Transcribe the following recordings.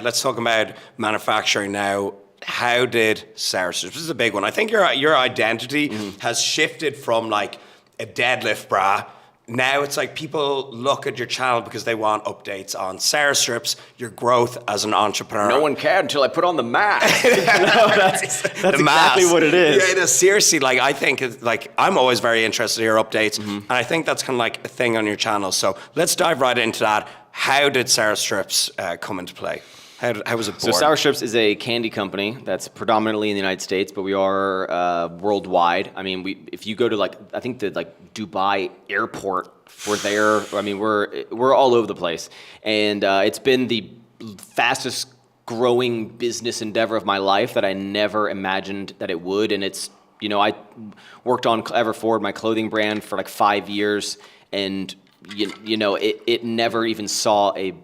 Let's talk about manufacturing now. How did Sourstrips? This is a big one. I think your identity has shifted from like a deadlift bra. Now it's like people look at your channel because they want updates on Sourstrips, your growth as an entrepreneur. No one cared until I put on the mask. That's exactly what it is. Yeah, seriously, like I think I'm always very interested in your updates, and I think that's kind of like a thing on your channel. So let's dive right into that. How did Sourstrips come into play? How was it born? So Sourstrips is a candy company that's predominantly in the United States, but we are worldwide. I mean, if you go to I think the Dubai airport, we're there. I mean, we're all over the place, and it's been the fastest growing business endeavor of my life that I never imagined that it would. And it's, I worked on Ever Forward, my clothing brand, for like 5 years, and it never even saw a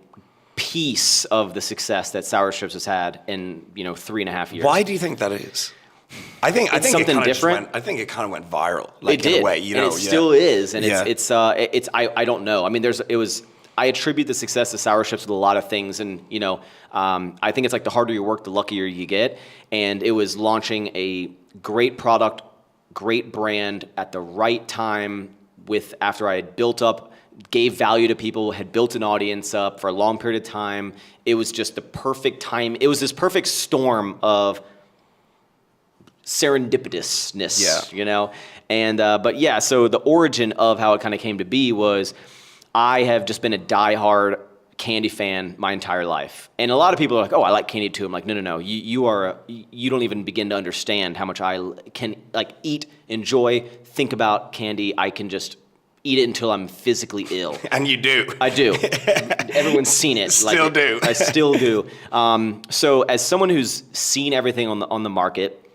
piece of the success that Sourstrips has had in 3.5 years. Why do you think that is? I think something different. I think it kind of went viral. It did. In a way, and it still is, and I don't know. I mean, I attribute the success of Sourstrips with a lot of things, and I think it's like the harder you work, the luckier you get. And it was launching a great product, great brand at the right time after I had built up, gave value to people, had built an audience up for a long period of time. It was just the perfect time. It was this perfect storm of serendipitousness, And so the origin of how it kind of came to be was I have just been a diehard candy fan my entire life. And a lot of people are like, "Oh, I like candy too." I'm like, no. You don't even begin to understand how much I can eat, enjoy, think about candy. I can just eat it until I'm physically ill. And you do. I do. Everyone's seen it. Still do. I still do. So as someone who's seen everything on the market,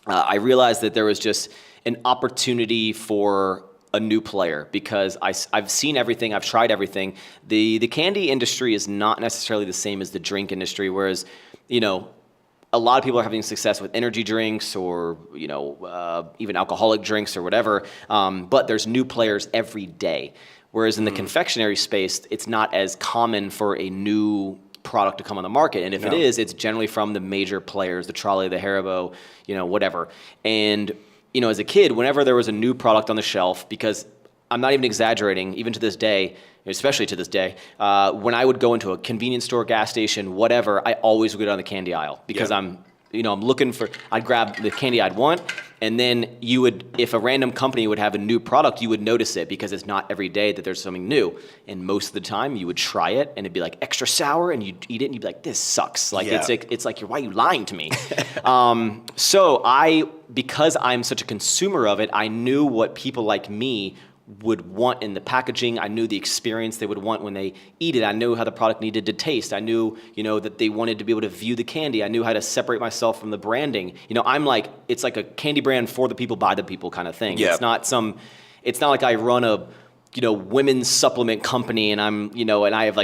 I realized that there was just an opportunity for a new player because I've seen everything. I've tried everything. The candy industry is not necessarily the same as the drink industry, whereas, a lot of people are having success with energy drinks or, even alcoholic drinks or whatever, but there's new players every day. Whereas in the confectionery space, it's not as common for a new product to come on the market. And if it is, it's generally from the major players, the Trolley, the Haribo, whatever. And, as a kid, whenever there was a new product on the shelf, because I'm not even exaggerating, even to this day, especially to this day, when I would go into a convenience store, gas station, whatever, I always would go down the candy aisle because I'm looking I'd grab the candy I'd want, and then if a random company would have a new product, you would notice it because it's not every day that there's something new. And most of the time you would try it and it'd be like extra sour and you'd eat it and you'd be like, this sucks. It's like, why are you lying to me? Because I'm such a consumer of it, I knew what people like me would want in the packaging. I knew the experience they would want when they eat it. I knew how the product needed to taste. I knew, that they wanted to be able to view the candy. I knew how to separate myself from the branding. It's like a candy brand for the people, by the people kind of thing. Yeah. It's not like I run a, women's supplement company and and I have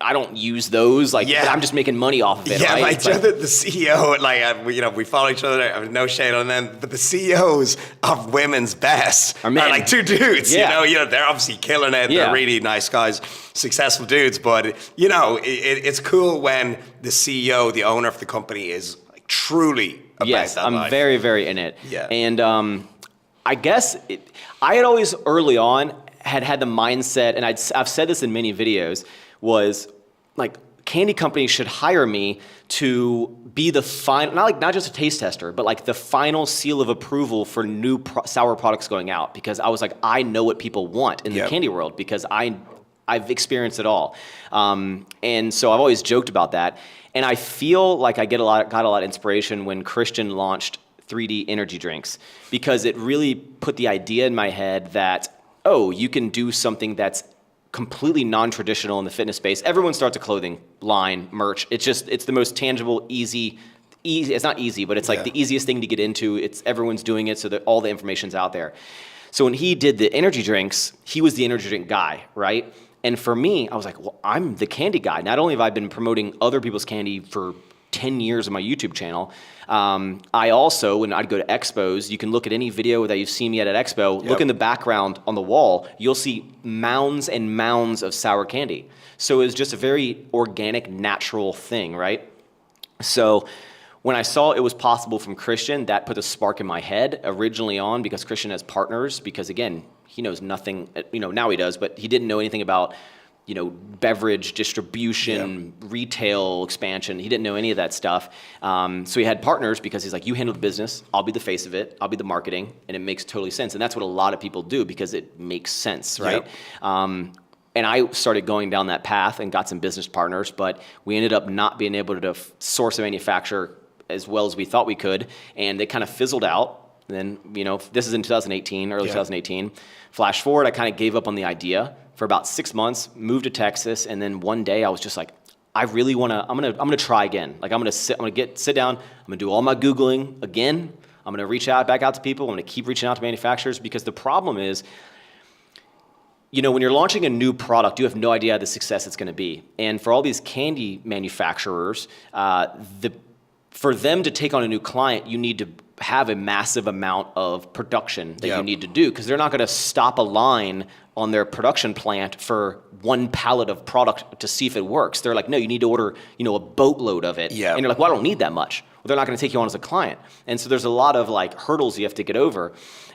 I don't use those. I'm just making money off of it. Yeah, right? The CEO, we follow each other. No shade on them, but the CEOs of Women's Best are like two dudes. Yeah. They're obviously killing it. Yeah. They're really nice guys, successful dudes. But it's cool when the CEO, the owner of the company, is truly about that I'm life. very, very in it. Yeah. And I guess I had always early on had the mindset, and I've said this in many videos, was candy companies should hire me to be the final, not just a taste tester, but the final seal of approval for new sour products going out, because I was I know what people want in the candy world because I've experienced it all. And so I've always joked about that. And I feel like I got a lot of inspiration when Christian launched 3D energy drinks, because it really put the idea in my head that, you can do something that's completely non-traditional in the fitness space. Everyone starts a clothing line, merch. It's the most tangible, easy. It's not easy, but it's the easiest thing to get into. Everyone's doing it, so that all the information's out there. So when he did the energy drinks, he was the energy drink guy, right? And for me, I was like, well, I'm the candy guy. Not only have I been promoting other people's candy for 10 years of my YouTube channel. I also, when I'd go to expos, you can look at any video that you've seen me at expo, look in the background on the wall, you'll see mounds and mounds of sour candy. So it was just a very organic, natural thing, right? So when I saw it was possible from Christian, that put a spark in my head originally on, because Christian has partners, because again, he knows nothing, now he does, but he didn't know anything about, beverage distribution, retail expansion. He didn't know any of that stuff. So he had partners because he's like, you handle the business, I'll be the face of it, I'll be the marketing, and it makes totally sense. And that's what a lot of people do because it makes sense, right? Yep. And I started going down that path and got some business partners, but we ended up not being able to source a manufacturer as well as we thought we could, and they kind of fizzled out. And then, this is in 2018, early 2018. Flash forward, I kind of gave up on the idea for about 6 months, moved to Texas, and then one day I was just like, I really want to, I'm gonna try again. Like I'm gonna sit down, I'm gonna do all my Googling again. I'm gonna back out to people. I'm gonna keep reaching out to manufacturers, because the problem is, when you're launching a new product, you have no idea the success it's gonna be. And for all these candy manufacturers, for them to take on a new client, you need to have a massive amount of production that you need to do, because they're not going to stop a line on their production plant for one pallet of product to see if it works. They're like, no, you need to order, a boatload of it. Yeah. And you're like, well, I don't need that much. Well, they're not going to take you on as a client. And so there's a lot of hurdles you have to get over.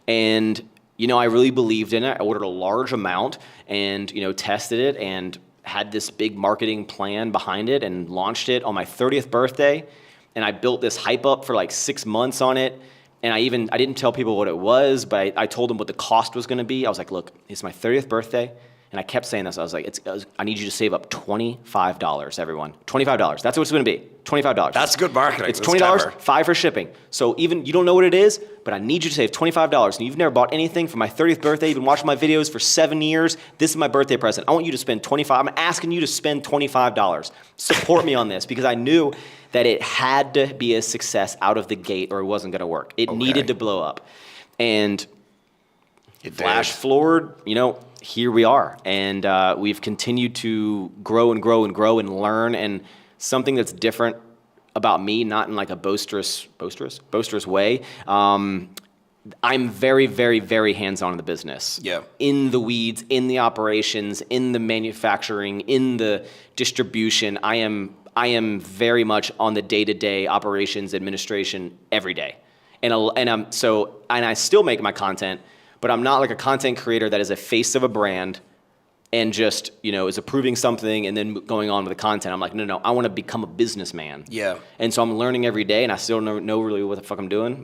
And, I really believed in it. I ordered a large amount and, tested it and had this big marketing plan behind it and launched it on my 30th birthday. And I built this hype up for 6 months on it. And I didn't tell people what it was, but I told them what the cost was going to be. I was like, look, it's my 30th birthday. And I kept saying this. I was like, I need you to save up $25, everyone. $25. That's what it's going to be. $25. That's good marketing. It's $20, $5 for shipping. So even you don't know what it is, but I need you to save $25. And you've never bought anything for my 30th birthday. You've been watching my videos for 7 years. This is my birthday present. I want you to spend $25. I'm asking you to spend $25. Support me on this, because I knew that it had to be a success out of the gate or it wasn't going to work. It needed to blow up. And flash forward, here we are. And we've continued to grow and grow and grow and learn. And something that's different about me, not in a boisterous way, I'm very, very, very hands-on in the business. Yeah. In the weeds, in the operations, in the manufacturing, in the distribution. I am very much on the day-to-day operations administration every day. And I still make my content, but I'm not like a content creator that is a face of a brand and just, is approving something and then going on with the content. I'm like, no, I want to become a businessman. Yeah. And so I'm learning every day, and I still don't know really what the fuck I'm doing.